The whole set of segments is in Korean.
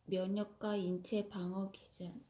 면역과 인체 방어 기전.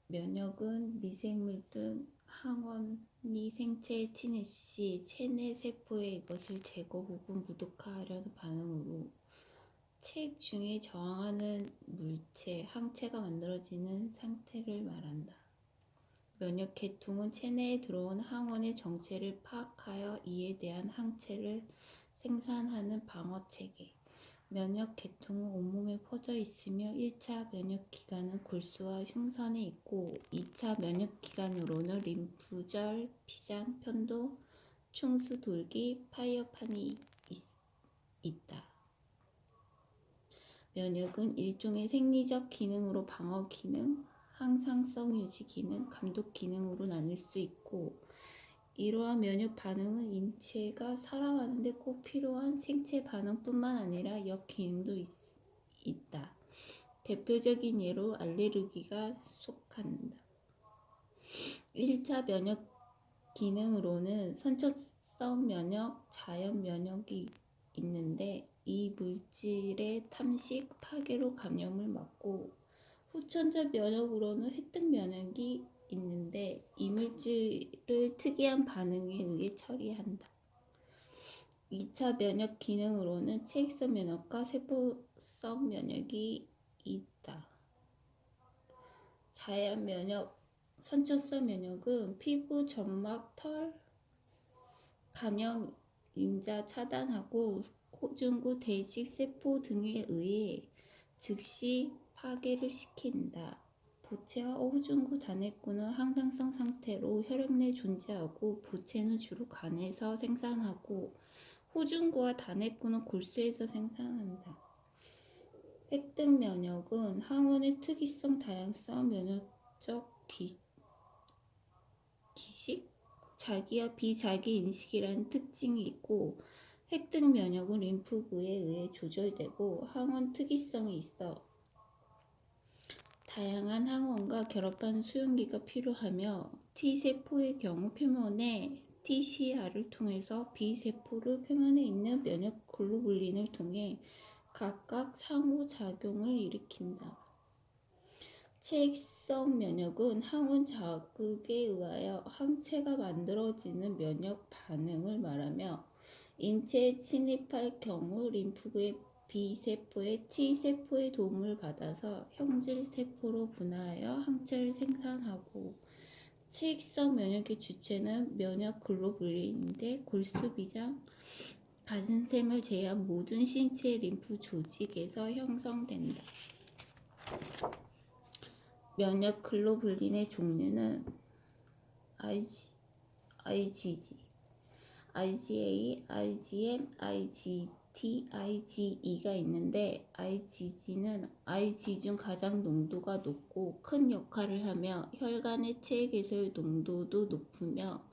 면역은 미생물 등 항원이 생체에 침입 시 체내 세포에 이것을 제거 혹은 무력화하려는 반응으로 책 중에 저항하는 물체, 항체가 만들어지는 상태를 말한다. 면역 계통은 체내에 들어온 항원의 정체를 파악하여 이에 대한 항체를 생산하는 방어 체계. 면역 계통은 온몸에 퍼져 있으며 1차 면역 기관은 골수와 흉선에 있고 2차 면역 기관으로는 림프절, 피장, 편도, 충수, 돌기, 파이어판이 있다. 면역은 일종의 생리적 기능으로 방어 기능, 항상성 유지 기능, 감독 기능으로 나눌 수 있고 이러한 면역 반응은 인체가 살아가는 데 꼭 필요한 생체 반응뿐만 아니라 역기능도 있다. 대표적인 예로 알레르기가 속한다. 1차 면역 기능으로는 선천성 면역, 자연 면역이 있는데 이 물질의 탐식, 파괴로 감염을 막고 후천적 면역으로는 획득 면역이 있는데 이 물질을 특이한 반응에 의해 처리한다. 2차 면역 기능으로는 체익성 면역과 세포성 면역이 있다. 자연 면역, 선천성 면역은 피부, 점막, 털, 감염, 임자 차단하고 호중구, 대식, 세포 등에 의해 즉시 파괴를 시킨다. 보체와 호중구, 단핵구는 항상성 상태로 혈액 내에 존재하고 보체는 주로 간에서 생산하고 호중구와 단핵구는 골수에서 생산한다. 획득 면역은 항원의 특이성, 다양성, 면역적 기식, 자기와 비자기 인식이라는 특징이 있고 획득 면역은 림프구에 의해 조절되고 항원 특이성이 있어 다양한 항원과 결합한 수용기가 필요하며 T세포의 경우 표면에 TCR을 통해서 B세포를 표면에 있는 면역 글로불린을 통해 각각 상호작용을 일으킨다. 체익성 면역은 항원 자극에 의하여 항체가 만들어지는 면역 반응을 말하며 인체에 침입할 경우 림프구의 B세포의 T세포의 도움을 받아서 형질세포로 분화하여 항체를 생산하고 체익성 면역의 주체는 면역 글로불린인데 골수, 비장, 가진샘을 제외한 모든 신체 림프 조직에서 형성된다. 면역 글로불린의 종류는 IgG, IgA, IgM, IgT, IgE가 있는데 IgG는 Ig 중 가장 농도가 높고 큰 역할을 하며 혈관의 체액에서의 농도도 높으며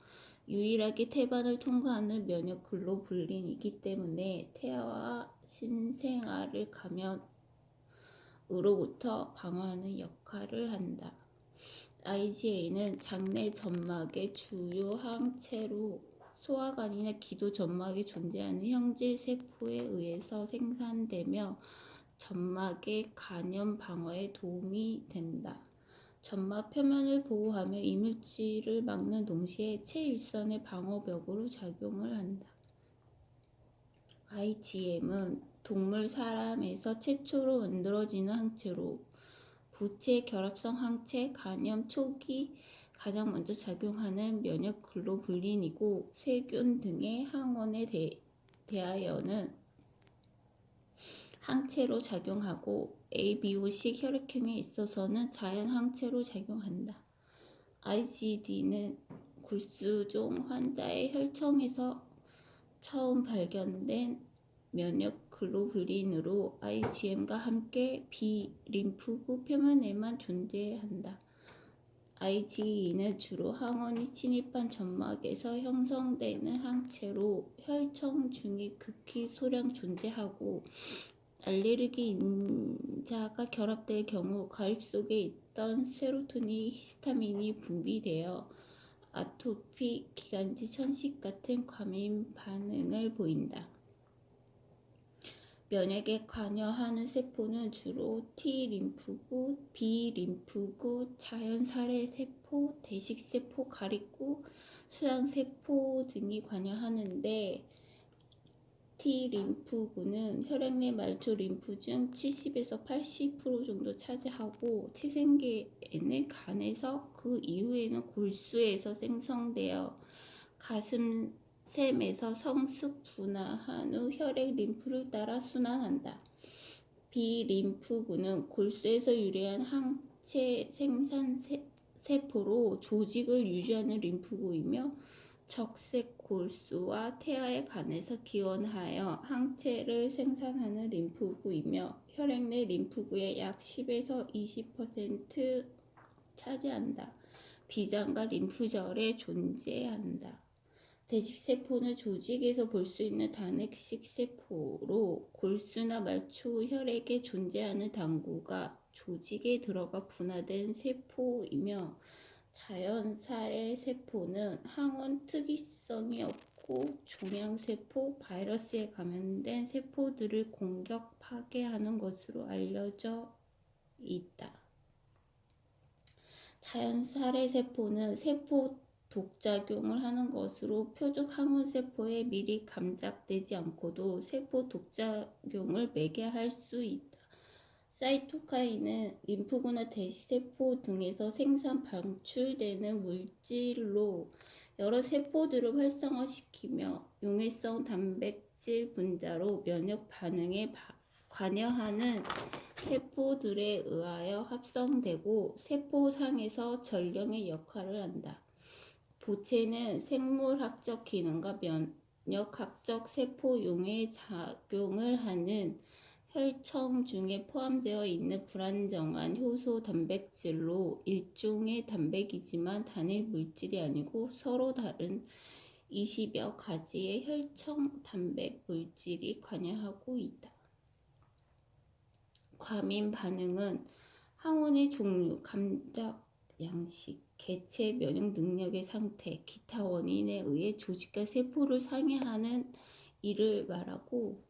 유일하게 태반을 통과하는 면역 글로불린이기 때문에 태아와 신생아를 감염으로부터 방어하는 역할을 한다. IgA는 장내 점막의 주요 항체로 소화관이나 기도 점막에 존재하는 형질 세포에 의해서 생산되며 점막의 간염 방어에 도움이 된다. 점막 표면을 보호하며 이물질을 막는 동시에 체일선의 방어벽으로 작용을 한다. IgM은 동물, 사람에서 최초로 만들어지는 항체로 부체 결합성 항체, 간염 초기 가장 먼저 작용하는 면역 글로불린이고 세균 등의 항원에 대하여는 항체로 작용하고 ABO식 혈액형에 있어서는 자연 항체로 작용한다. IgD는 골수종 환자의 혈청에서 처음 발견된 면역 글로불린으로 IgM과 함께 비림프구 표면에만 존재한다. IgE는 주로 항원이 침입한 점막에서 형성되는 항체로 혈청 중에 극히 소량 존재하고 알레르기 인자가 결합될 경우 가입 속에 있던 세로토닌, 히스타민이 분비되어 아토피, 기관지 천식 같은 과민 반응을 보인다. 면역에 관여하는 세포는 주로 T 림프구, B 림프구, 자연살해 세포, 대식세포, 가립구, 수양세포 등이 관여하는데 T 림프구는 혈액 내 말초 림프 중 70에서 80% 정도 차지하고 T생계에는 간에서 그 이후에는 골수에서 생성되어 가슴샘에서 성숙 분화한 후 혈액 림프를 따라 순환한다. B 림프구는 골수에서 유래한 항체 생산 세포로 조직을 유지하는 림프구이며 적색 골수와 태아의 간에서 기원하여 항체를 생산하는 림프구이며 혈액 내 림프구의 약 10에서 20% 차지한다. 비장과 림프절에 존재한다. 대식세포는 조직에서 볼 수 있는 단핵식 세포로 골수나 말초 혈액에 존재하는 당구가 조직에 들어가 분화된 세포이며 자연사의 세포는 항원 특이성이 없고 종양세포, 바이러스에 감염된 세포들을 공격, 파괴하는 것으로 알려져 있다. 자연살해 세포는 세포 독작용을 하는 것으로 표적 항원세포에 미리 감작되지 않고도 세포 독작용을 매개할 수 있다. 사이토카인은 림프구나 대세포 등에서 생산 방출되는 물질로 여러 세포들을 활성화시키며 용해성 단백질 분자로 면역 반응에 관여하는 세포들에 의하여 합성되고 세포상에서 전령의 역할을 한다. 보체는 생물학적 기능과 면역학적 세포 용해 작용을 하는 혈청 중에 포함되어 있는 불안정한 효소 단백질로 일종의 단백이지만 단일 물질이 아니고 서로 다른 20여 가지의 혈청 단백 물질이 관여하고 있다. 과민 반응은 항원의 종류, 감작 양식, 개체 면역 능력의 상태, 기타 원인에 의해 조직과 세포를 상해하는 일을 말하고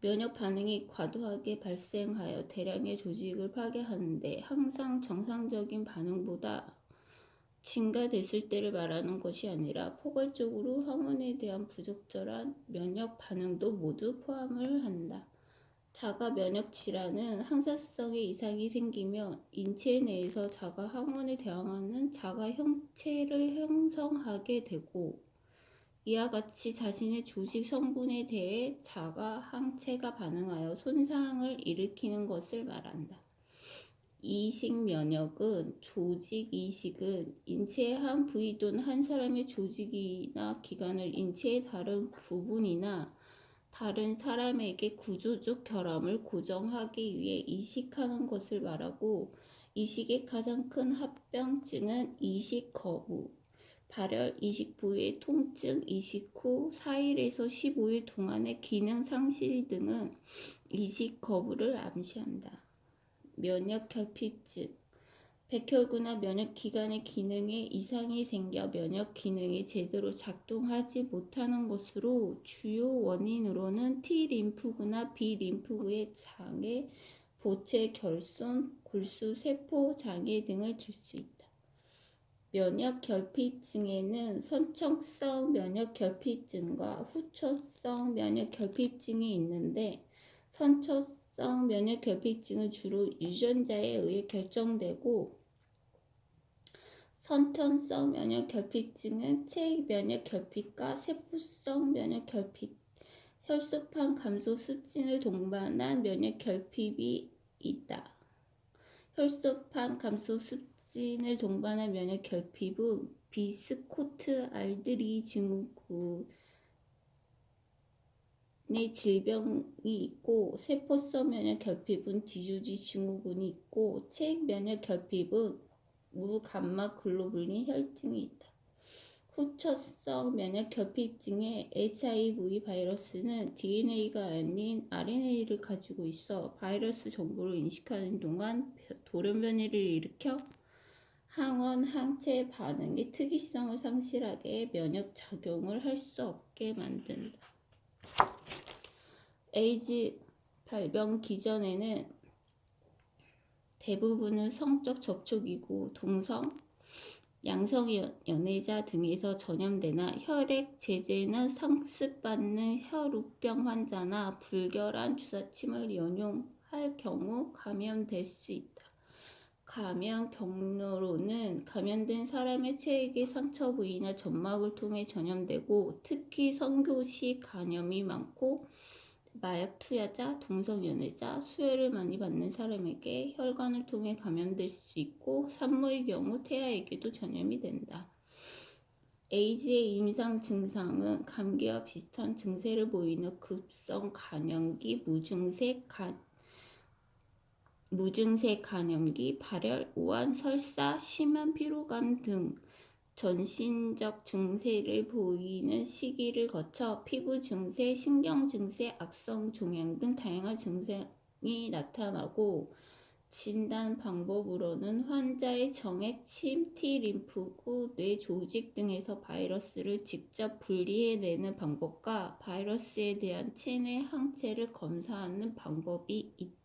면역 반응이 과도하게 발생하여 대량의 조직을 파괴하는데 항상 정상적인 반응보다 증가됐을 때를 말하는 것이 아니라 포괄적으로 항원에 대한 부적절한 면역 반응도 모두 포함을 한다. 자가 면역 질환은 항사성의 이상이 생기며 인체 내에서 자가 항원에 대항하는 자가 형체를 형성하게 되고 이와 같이 자신의 조직 성분에 대해 자가 항체가 반응하여 손상을 일으키는 것을 말한다. 이식 면역은 조직 이식은 인체의 한 부위 또는 한 사람의 조직이나 기관을 인체의 다른 부분이나 다른 사람에게 구조적 결함을 고정하기 위해 이식하는 것을 말하고 이식의 가장 큰 합병증은 이식 거부, 발열, 이식 부위의 통증, 이식 후 4일에서 15일 동안의 기능 상실 등은 이식 거부를 암시한다. 면역 결핍증 백혈구나 면역기관의 기능에 이상이 생겨 면역 기능이 제대로 작동하지 못하는 것으로 주요 원인으로는 T 림프구나 B 림프구의 장애, 보체 결손, 골수 세포 장애 등을 들 수 있다. 면역 결핍증에는 선천성 면역 결핍증과 후천성 면역 결핍증이 있는데 선천성 면역 결핍증은 주로 유전자에 의해 결정되고 선천성 면역 결핍증은 체액 면역 결핍과 세포성 면역 결핍, 혈소판 감소 습진을 동반한 면역 결핍이 있다. 혈소판 감소 습진을 동반한 면역 결핍은 비스코트 알드리 증후군의 질병이 있고 세포성 면역 결핍은 디조지 증후군이 있고 체액 면역 결핍은 무감마 글로불린 혈증이 있다. 후천성 면역 결핍증의 HIV 바이러스는 DNA가 아닌 RNA를 가지고 있어 바이러스 정보를 인식하는 동안 돌연 변이를 일으켜 항원 항체 반응의 특이성을 상실하게 면역 작용을 할 수 없게 만든다. 에이즈 발병 기전에는 대부분은 성적 접촉이고 동성, 양성 연애자 등에서 전염되나 혈액 제제는 상습받는 혈우병 환자나 불결한 주사침을 연용할 경우 감염될 수 있다. 감염 경로로는 감염된 사람의 체액의 상처 부위나 점막을 통해 전염되고 특히 선교시 감염이 많고 마약 투여자, 동성 연애자, 수혈을 많이 받는 사람에게 혈관을 통해 감염될 수 있고 산모의 경우 태아에게도 전염이 된다. 에이즈의 임상 증상은 감기와 비슷한 증세를 보이는 급성 간염기, 무증세 간염기, 발열, 오한, 설사, 심한 피로감 등 전신적 증세를 보이는 시기를 거쳐 피부 증세, 신경 증세, 악성 종양 등 다양한 증상이 나타나고 진단 방법으로는 환자의 정액, 침, 티, 림프구, 뇌 조직 등에서 바이러스를 직접 분리해내는 방법과 바이러스에 대한 체내 항체를 검사하는 방법이 있다.